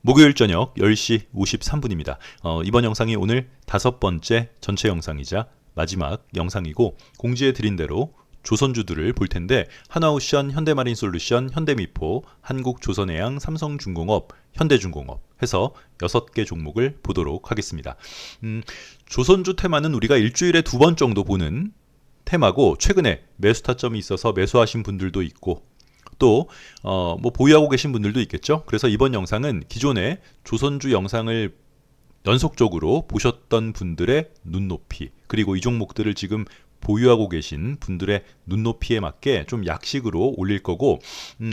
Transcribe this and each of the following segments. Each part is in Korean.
목요일 저녁 10시 53분입니다. 이번 영상이 오늘 5번째 전체 영상이자 마지막 영상이고, 공지해 드린 대로 조선주들을 볼 텐데, 하나오션, 현대마린솔루션, 현대미포, 한국조선해양, 삼성중공업, 현대중공업 해서 6개 종목을 보도록 하겠습니다. 조선주 테마는 우리가 일주일에 2번 정도 보는 테마고, 최근에 매수 타점이 있어서 매수하신 분들도 있고, 또 뭐 보유하고 계신 분들도 있겠죠. 그래서 이번 영상은 기존에 조선주 영상을 연속적으로 보셨던 분들의 눈높이, 그리고 이 종목들을 지금 보유하고 계신 분들의 눈높이에 맞게 좀 약식으로 올릴 거고,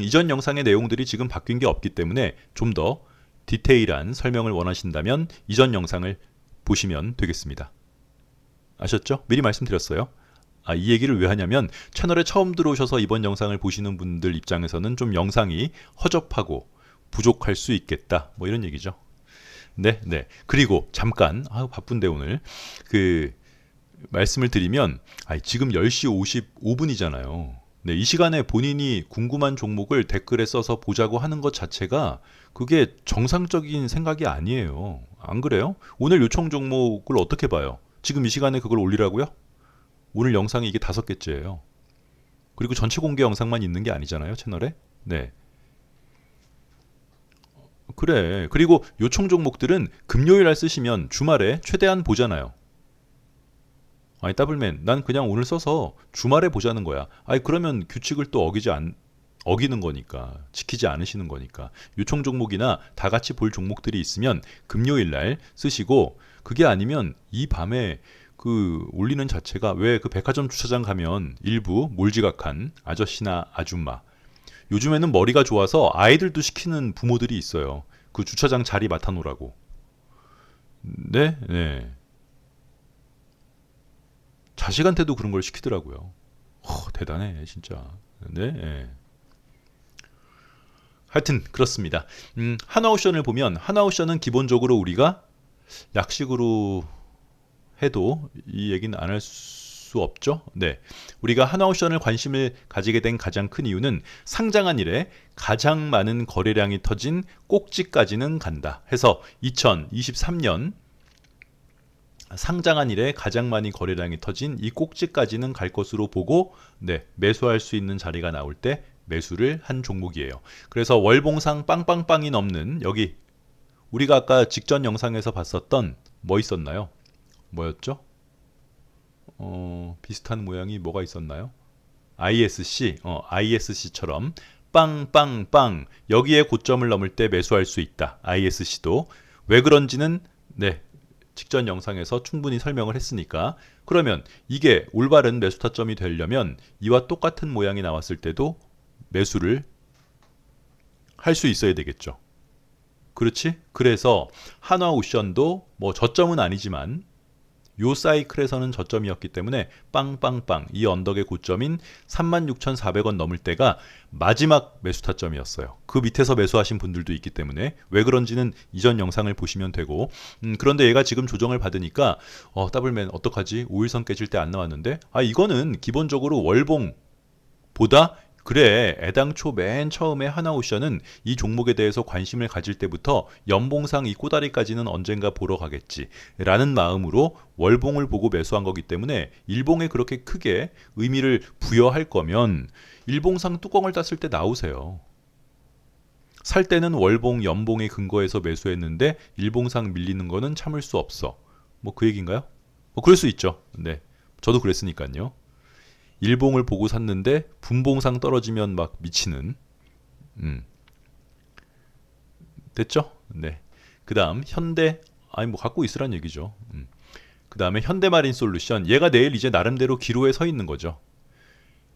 이전 영상의 내용들이 지금 바뀐 게 없기 때문에 좀 더 디테일한 설명을 원하신다면 이전 영상을 보시면 되겠습니다. 아셨죠? 미리 말씀드렸어요. 이 얘기를 왜 하냐면, 채널에 처음 들어오셔서 이번 영상을 보시는 분들 입장에서는 좀 영상이 허접하고 부족할 수 있겠다, 뭐 이런 얘기죠. 네. 그리고 잠깐, 바쁜데 오늘 말씀을 드리면, 지금 10시 55분이잖아요. 네, 이 시간에 본인이 궁금한 종목을 댓글에 써서 보자고 하는 것 자체가 그게 정상적인 생각이 아니에요. 안 그래요? 오늘 요청 종목을 어떻게 봐요? 지금 이 시간에 그걸 올리라고요? 오늘 영상이 이게 5개째예요. 그리고 전체 공개 영상만 있는 게 아니잖아요, 채널에. 네. 그래. 그리고 요청 종목들은 금요일 날 쓰시면 주말에 최대한 보잖아요. 더블맨, 난 그냥 오늘 써서 주말에 보자는 거야. 그러면 규칙을 또 어기는 거니까, 지키지 않으시는 거니까. 요청 종목이나 다 같이 볼 종목들이 있으면 금요일 날 쓰시고, 그게 아니면 이 밤에 올리는 자체가, 왜 백화점 주차장 가면 일부 몰지각한 아저씨나 아줌마, 요즘에는 머리가 좋아서 아이들도 시키는 부모들이 있어요. 그 주차장 자리 맡아놓으라고. 네. 자식한테도 그런 걸 시키더라고요. 대단해 진짜. 네. 하여튼 그렇습니다. 하나오션을 보면, 하나오션은 기본적으로 우리가 약식으로 해도 이 얘기는 안 할 수 없죠. 네, 우리가 하나오션을 관심을 가지게 된 가장 큰 이유는 상장한 이래 가장 많은 거래량이 터진 꼭지까지는 간다 해서, 2023년 상장한 이래 가장 많이 거래량이 터진 이 꼭지까지는 갈 것으로 보고, 매수할 수 있는 자리가 나올 때 매수를 한 종목이에요. 그래서 월봉상 빵빵빵이 넘는, 여기 우리가 아까 직전 영상에서 봤었던 뭐 있었나요? 뭐였죠? 비슷한 모양이 뭐가 있었나요? ISC처럼 빵빵빵, 여기에 고점을 넘을 때 매수할 수 있다. ISC도 왜 그런지는 직전 영상에서 충분히 설명을 했으니까. 그러면 이게 올바른 매수 타점이 되려면 이와 똑같은 모양이 나왔을 때도 매수를 할 수 있어야 되겠죠. 그렇지? 그래서 한화오션도 뭐 저점은 아니지만 요 사이클에서는 저점이었기 때문에 빵빵빵, 이 언덕의 고점인 36,400원 넘을 때가 마지막 매수 타점이었어요. 그 밑에서 매수하신 분들도 있기 때문에 왜 그런지는 이전 영상을 보시면 되고, 그런데 얘가 지금 조정을 받으니까 더블맨 어떡하지? 5일선 깨질 때 안 나왔는데? 이거는 기본적으로 월봉보다, 그래, 애당초 맨 처음에 하나오션은 이 종목에 대해서 관심을 가질 때부터 연봉상 이 꼬다리까지는 언젠가 보러 가겠지 라는 마음으로 월봉을 보고 매수한 거기 때문에, 일봉에 그렇게 크게 의미를 부여할 거면 일봉상 뚜껑을 땄을 때 나오세요. 살 때는 월봉, 연봉에 근거해서 매수했는데 일봉상 밀리는 거는 참을 수 없어. 뭐 그 얘기인가요? 뭐 그럴 수 있죠. 네, 저도 그랬으니까요. 일봉을 보고 샀는데 분봉상 떨어지면 막 미치는. 됐죠? 네. 그 다음 현대, 뭐 갖고 있으란 얘기죠. 그 다음에 현대마린솔루션, 얘가 내일 이제 나름대로 기로에 서 있는 거죠.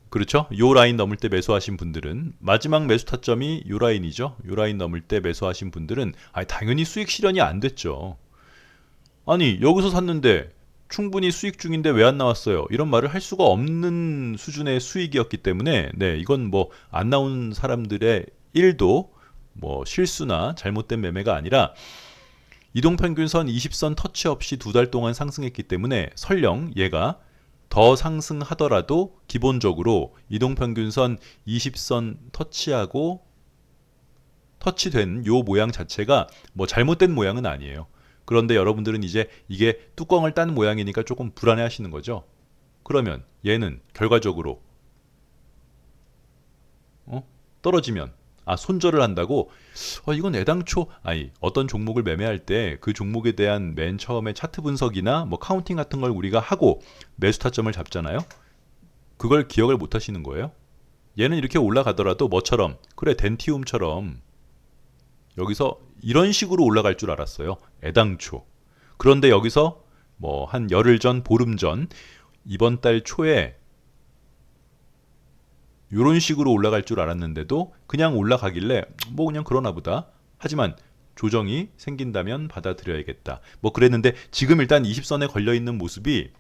그렇죠? 요 라인 넘을 때 매수하신 분들은, 마지막 매수 타점이 요 라인이죠. 요 라인 넘을 때 매수하신 분들은 당연히 수익 실현이 안 됐죠. 여기서 샀는데 충분히 수익 중인데 왜 안 나왔어요? 이런 말을 할 수가 없는 수준의 수익이었기 때문에, 이건 뭐 안 나온 사람들의 일도 뭐 실수나 잘못된 매매가 아니라, 이동평균선 20선 터치 없이 2달 동안 상승했기 때문에, 설령 얘가 더 상승하더라도 기본적으로 이동평균선 20선 터치하고 터치된 요 모양 자체가 뭐 잘못된 모양은 아니에요. 그런데 여러분들은 이제 이게 뚜껑을 딴 모양이니까 조금 불안해 하시는 거죠. 그러면 얘는 결과적으로 떨어지면 손절을 한다고? 이건 애당초 어떤 종목을 매매할 때 그 종목에 대한 맨 처음에 차트 분석이나 뭐 카운팅 같은 걸 우리가 하고 매수 타점을 잡잖아요. 그걸 기억을 못 하시는 거예요. 얘는 이렇게 올라가더라도 뭐처럼, 그래 덴티움처럼 여기서 이런 식으로 올라갈 줄 알았어요. 애당초. 그런데 여기서 뭐 한 열흘 전, 보름 전, 이번 달 초에 이런 식으로 올라갈 줄 알았는데도 그냥 올라가길래 뭐 그냥 그러나 보다. 하지만 조정이 생긴다면 받아들여야겠다. 뭐 그랬는데 지금 일단 20선에 걸려있는 모습이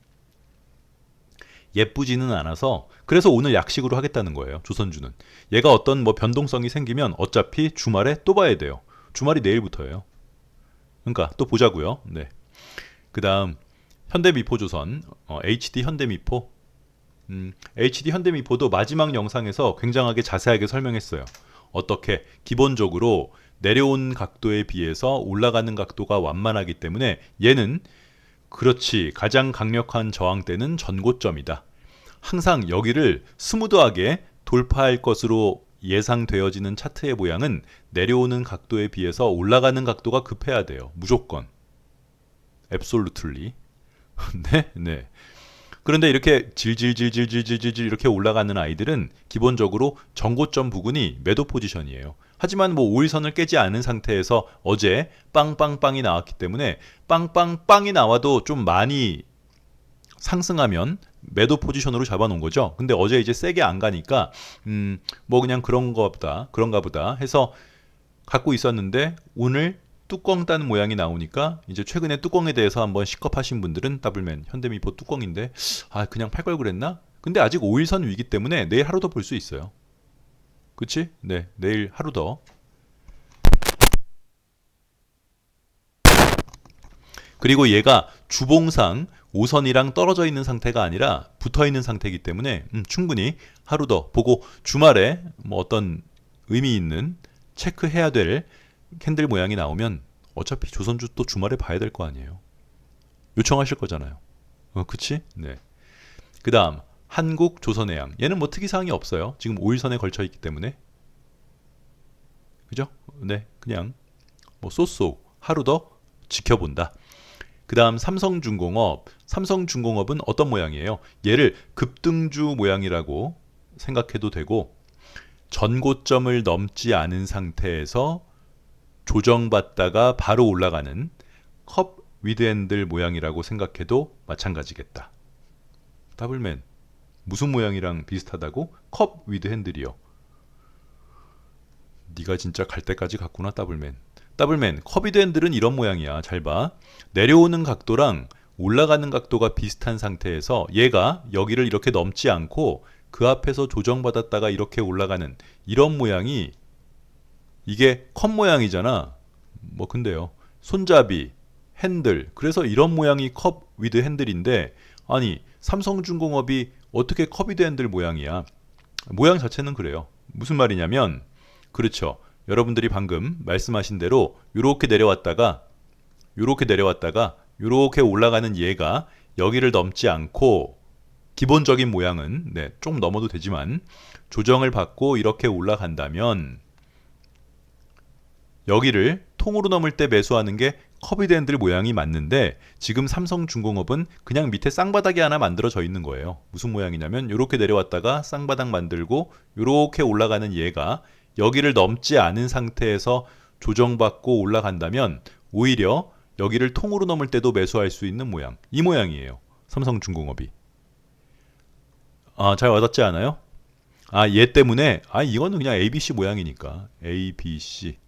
예쁘지는 않아서 그래서 오늘 약식으로 하겠다는 거예요. 조선주는. 얘가 어떤 뭐 변동성이 생기면 어차피 주말에 또 봐야 돼요. 주말이 내일부터예요. 그러니까 또 보자고요. 네. 그 다음 현대미포조선, HD 현대미포. HD 현대미포도 마지막 영상에서 굉장하게 자세하게 설명했어요. 어떻게 기본적으로 내려온 각도에 비해서 올라가는 각도가 완만하기 때문에 얘는 그렇지 가장 강력한 저항대는 전고점이다. 항상 여기를 스무드하게 돌파할 것으로 예상되어지는 차트의 모양은 내려오는 각도에 비해서 올라가는 각도가 급해야 돼요. 무조건. absolutely. 네, 네. 그런데 이렇게 질질질질질질질 이렇게 올라가는 아이들은 기본적으로 전고점 부근이 매도 포지션이에요. 하지만 뭐 5일선을 깨지 않은 상태에서 어제 빵빵빵이 나왔기 때문에 빵빵빵이 나와도 좀 많이 상승하면 매도 포지션으로 잡아놓은 거죠. 근데 어제 이제 세게 안 가니까 뭐 그냥 그런가 보다 해서 갖고 있었는데 오늘 뚜껑 딴 모양이 나오니까 이제 최근에 뚜껑에 대해서 한번 식겁하신 분들은 더블맨 현대미포 뚜껑인데 그냥 팔 걸 그랬나? 근데 아직 5일선 위기 때문에 내일 하루 더 볼 수 있어요. 그치? 네, 내일 하루 더. 그리고 얘가 주봉상 5선이랑 떨어져 있는 상태가 아니라 붙어 있는 상태이기 때문에 충분히 하루 더 보고 주말에 뭐 어떤 의미 있는 체크해야 될 캔들 모양이 나오면 어차피 조선주 또 주말에 봐야 될 거 아니에요. 요청하실 거잖아요. 그치? 네. 그 다음 한국조선해양. 얘는 뭐 특이사항이 없어요. 지금 5일선에 걸쳐 있기 때문에. 그죠? 네. 그냥 뭐 쏘쏘 하루 더 지켜본다. 그 다음 삼성중공업. 삼성중공업은 어떤 모양이에요? 얘를 급등주 모양이라고 생각해도 되고 전고점을 넘지 않은 상태에서 조정받다가 바로 올라가는 컵 위드핸들 모양이라고 생각해도 마찬가지겠다. 더블맨 무슨 모양이랑 비슷하다고? 컵 위드핸들이요. 네가 진짜 갈 때까지 갔구나 더블맨. 더블맨 컵 위드핸들은 이런 모양이야. 잘 봐. 내려오는 각도랑 올라가는 각도가 비슷한 상태에서 얘가 여기를 이렇게 넘지 않고 그 앞에서 조정받았다가 이렇게 올라가는 이런 모양이 이게 컵 모양이잖아. 뭐 근데요. 손잡이, 핸들. 그래서 이런 모양이 컵 위드 핸들인데 아니 삼성중공업이 어떻게 컵 위드 핸들 모양이야. 모양 자체는 그래요. 무슨 말이냐면 그렇죠. 여러분들이 방금 말씀하신 대로 요렇게 내려왔다가 요렇게 올라가는 얘가 여기를 넘지 않고 기본적인 모양은 좀 넘어도 되지만 조정을 받고 이렇게 올라간다면 여기를 통으로 넘을 때 매수하는 게 컵위드핸들 모양이 맞는데 지금 삼성중공업은 그냥 밑에 쌍바닥이 하나 만들어져 있는 거예요. 무슨 모양이냐면 이렇게 내려왔다가 쌍바닥 만들고 이렇게 올라가는 얘가 여기를 넘지 않은 상태에서 조정받고 올라간다면 오히려 여기를 통으로 넘을 때도 매수할 수 있는 모양. 이 모양이에요. 삼성중공업이. 잘 와닿지 않아요? 얘 때문에 이거는 그냥 ABC 모양이니까 ABC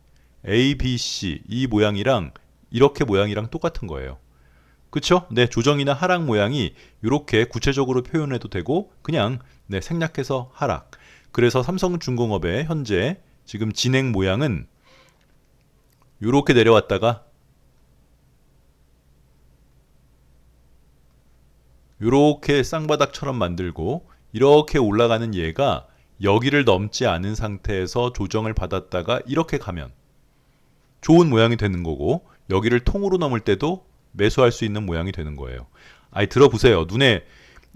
이 모양이랑 이렇게 모양이랑 똑같은 거예요. 그쵸? 네, 조정이나 하락 모양이 이렇게 구체적으로 표현해도 되고 그냥 생략해서 하락. 그래서 삼성중공업의 현재 지금 진행 모양은 이렇게 내려왔다가 이렇게 쌍바닥처럼 만들고 이렇게 올라가는 얘가 여기를 넘지 않은 상태에서 조정을 받았다가 이렇게 가면 좋은 모양이 되는 거고 여기를 통으로 넘을 때도 매수할 수 있는 모양이 되는 거예요. 아이 들어보세요. 눈에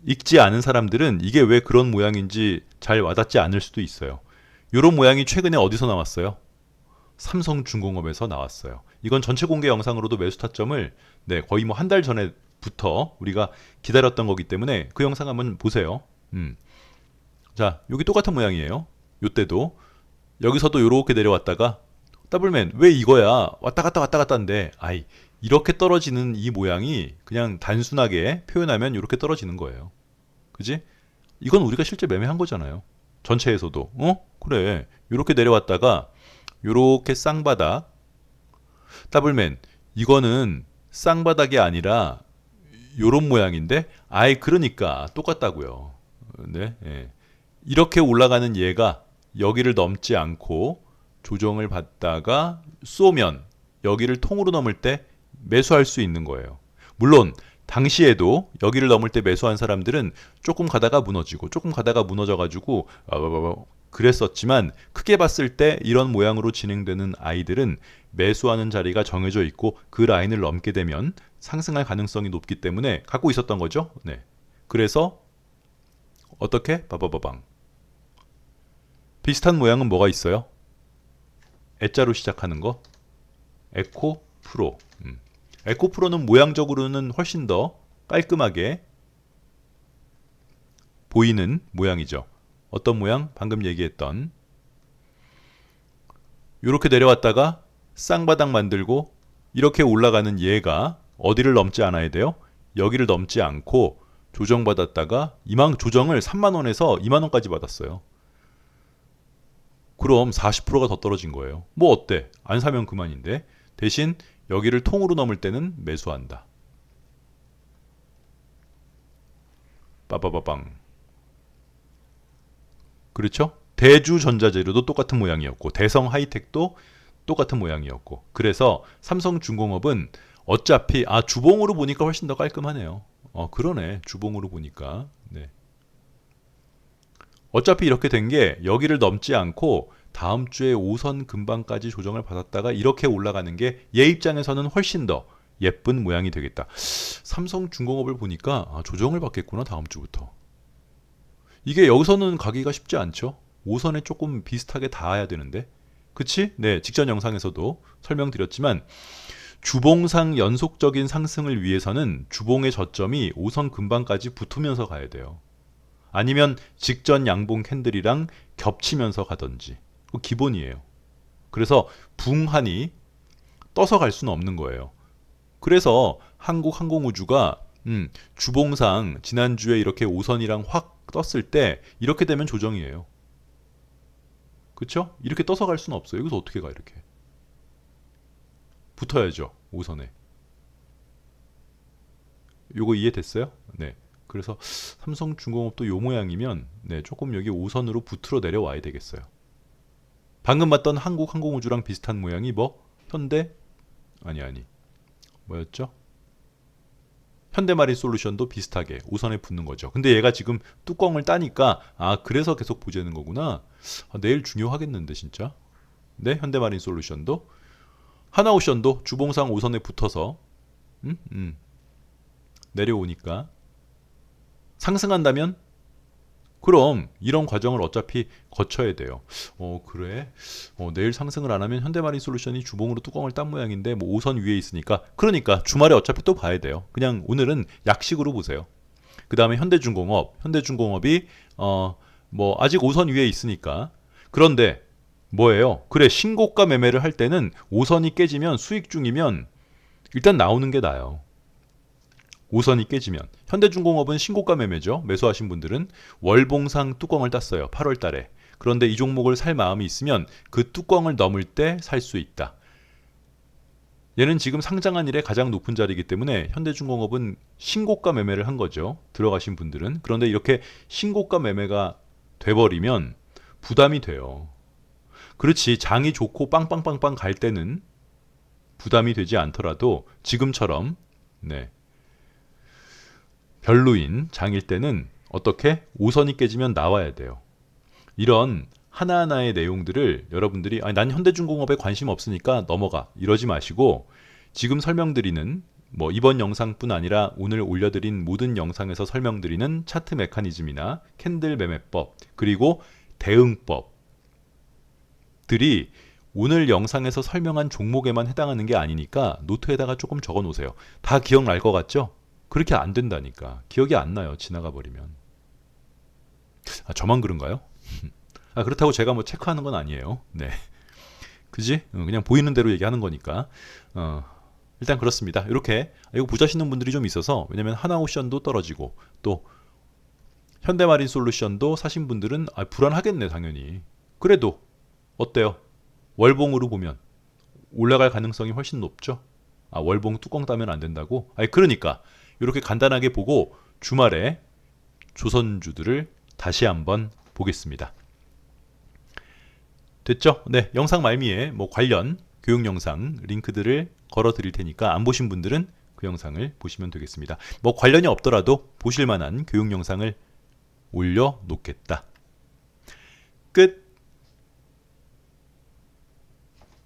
익지 않은 사람들은 이게 왜 그런 모양인지 잘 와닿지 않을 수도 있어요. 이런 모양이 최근에 어디서 나왔어요? 삼성중공업에서 나왔어요. 이건 전체 공개 영상으로도 매수 타점을 거의 뭐 한 달 전에부터 우리가 기다렸던 거기 때문에 그 영상 한번 보세요. 자, 여기 똑같은 모양이에요. 요때도 여기서도 요렇게 내려왔다가 더블맨 왜 이거야? 왔다 갔다 왔다 갔다인데 아이 이렇게 떨어지는 이 모양이 그냥 단순하게 표현하면 이렇게 떨어지는 거예요. 그지? 이건 우리가 실제 매매한 거잖아요. 전체에서도. 그래. 이렇게 내려왔다가 요렇게 쌍바닥. 더블맨 이거는 쌍바닥이 아니라 요런 모양인데 아이 그러니까 똑같다고요. 네. 예. 이렇게 올라가는 얘가 여기를 넘지 않고 조정을 받다가 쏘면 여기를 통으로 넘을 때 매수할 수 있는 거예요. 물론 당시에도 여기를 넘을 때 매수한 사람들은 조금 가다가 무너지고 조금 가다가 무너져가지고 그랬었지만 크게 봤을 때 이런 모양으로 진행되는 아이들은 매수하는 자리가 정해져 있고 그 라인을 넘게 되면 상승할 가능성이 높기 때문에 갖고 있었던 거죠. 네. 그래서 어떻게? 바바바방. 비슷한 모양은 뭐가 있어요? 애자로 시작하는 거. 에코 프로. 에코 프로는 모양적으로는 훨씬 더 깔끔하게 보이는 모양이죠. 어떤 모양? 방금 얘기했던 이렇게 내려왔다가 쌍바닥 만들고 이렇게 올라가는 얘가 어디를 넘지 않아야 돼요? 여기를 넘지 않고 조정받았다가 조정을 3만원에서 2만원까지 받았어요. 그럼 40%가 더 떨어진 거예요. 뭐 어때? 안 사면 그만인데. 대신 여기를 통으로 넘을 때는 매수한다. 빠바바방. 그렇죠? 대주전자재료도 똑같은 모양이었고 대성 하이텍도 똑같은 모양이었고 그래서 삼성중공업은 어차피 주봉으로 보니까 훨씬 더 깔끔하네요. 그러네. 주봉으로 보니까. 네. 어차피 이렇게 된 게 여기를 넘지 않고 다음 주에 5선 근방까지 조정을 받았다가 이렇게 올라가는 게 얘 입장에서는 훨씬 더 예쁜 모양이 되겠다. 삼성중공업을 보니까 조정을 받겠구나 다음 주부터. 이게 여기서는 가기가 쉽지 않죠. 5선에 조금 비슷하게 닿아야 되는데. 그치? 네, 직전 영상에서도 설명드렸지만 주봉상 연속적인 상승을 위해서는 주봉의 저점이 5선 근방까지 붙으면서 가야 돼요. 아니면 직전 양봉 캔들이랑 겹치면서 가든지. 그거 기본이에요. 그래서 붕하니 떠서 갈 수는 없는 거예요. 그래서 한국항공우주가 주봉상 지난주에 이렇게 5선이랑 확 떴을 때 이렇게 되면 조정이에요. 그쵸? 이렇게 떠서 갈 수는 없어요. 여기서 어떻게 가 이렇게. 붙어야죠. 5선에. 요거 이해됐어요? 네. 그래서 삼성중공업도 요 모양이면 조금 여기 5선으로 붙으러 내려와야 되겠어요. 방금 봤던 한국항공우주랑 비슷한 모양이 뭐? 현대? 아니. 뭐였죠? 현대마린솔루션도 비슷하게 5선에 붙는 거죠. 근데 얘가 지금 뚜껑을 따니까 그래서 계속 보재는 거구나. 내일 중요하겠는데 진짜. 네, 현대마린솔루션도 하나오션도 주봉상 5선에 붙어서 내려오니까 상승한다면 그럼 이런 과정을 어차피 거쳐야 돼요. 그래? 내일 상승을 안 하면 현대마린솔루션이 주봉으로 뚜껑을 딴 모양인데 뭐 5선 위에 있으니까 그러니까 주말에 어차피 또 봐야 돼요. 그냥 오늘은 약식으로 보세요. 그 다음에 현대중공업이 뭐 아직 5선 위에 있으니까 그런데 뭐예요? 그래 신고가 매매를 할 때는 5선이 깨지면 수익 중이면 일단 나오는 게 나아요. 5선이 깨지면 현대중공업은 신고가 매매죠. 매수하신 분들은 월봉상 뚜껑을 땄어요. 8월 달에. 그런데 이 종목을 살 마음이 있으면 그 뚜껑을 넘을 때 살 수 있다. 얘는 지금 상장한 이래 가장 높은 자리이기 때문에 현대중공업은 신고가 매매를 한 거죠. 들어가신 분들은. 그런데 이렇게 신고가 매매가 돼버리면 부담이 돼요. 그렇지 장이 좋고 빵빵빵빵 갈 때는 부담이 되지 않더라도 지금처럼 별로인 장일 때는 어떻게? 5선이 깨지면 나와야 돼요. 이런 하나하나의 내용들을 여러분들이 아니, 난 현대중공업에 관심 없으니까 넘어가 이러지 마시고 지금 설명드리는 뭐 이번 영상뿐 아니라 오늘 올려드린 모든 영상에서 설명드리는 차트 메커니즘이나 캔들 매매법 그리고 대응법들이 오늘 영상에서 설명한 종목에만 해당하는 게 아니니까 노트에다가 조금 적어 놓으세요. 다 기억날 것 같죠? 그렇게 안 된다니까. 기억이 안 나요. 지나가 버리면. 아, 저만 그런가요? 아, 그렇다고 제가 뭐 체크하는 건 아니에요. 네. 그지? 그냥 보이는 대로 얘기하는 거니까. 일단 그렇습니다. 이렇게 이거 보자시는 분들이 좀 있어서 왜냐면 하나오션도 떨어지고 또 현대마린 솔루션도 사신 분들은 아, 불안하겠네 당연히. 그래도 어때요? 월봉으로 보면 올라갈 가능성이 훨씬 높죠. 아, 월봉 뚜껑 따면 안 된다고? 아니 그러니까 이렇게 간단하게 보고 주말에 조선주들을 다시 한번 보겠습니다. 됐죠? 네, 영상 말미에 뭐 관련 교육 영상 링크들을 걸어 드릴 테니까 안 보신 분들은 그 영상을 보시면 되겠습니다. 뭐 관련이 없더라도 보실 만한 교육 영상을 올려 놓겠다. 끝.